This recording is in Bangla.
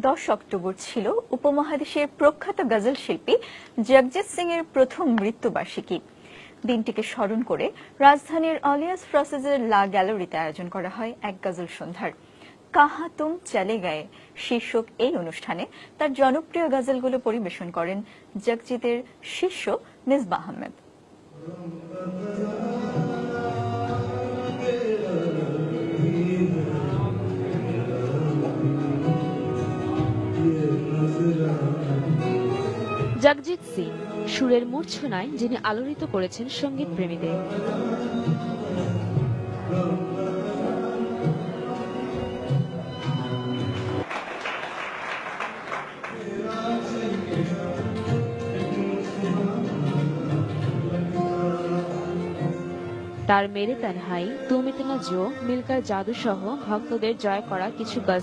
10 অক্টোবর ছিল উপমহাদেশের প্রখ্যাত গজল শিল্পী জগজিৎ সিং এর প্রথম মৃত্যুবার্ষিকী। দিনটিকে স্মরণ করে রাজধানীর অলিয়াস ফ্রসেজের লা গ্যালারিতে আয়োজন করা হয় এক গজল সন্ধ্যার। কাহা তুম চলে গায়ে শীর্ষক এই অনুষ্ঠানে তার জনপ্রিয় গজলগুলো পরিবেশন করেন জগজিতের শিষ্য মিসবাহ আহমেদ। জগজিৎ সিং সুরের মূর্ছনায় যিনি আলোড়িত করেছেন সঙ্গীত প্রেমীদের। তার মেরে তানহাই, তুম ইতনা জো, মিলকার জাদু সহ ভক্তদের জয় করা কিছু গজল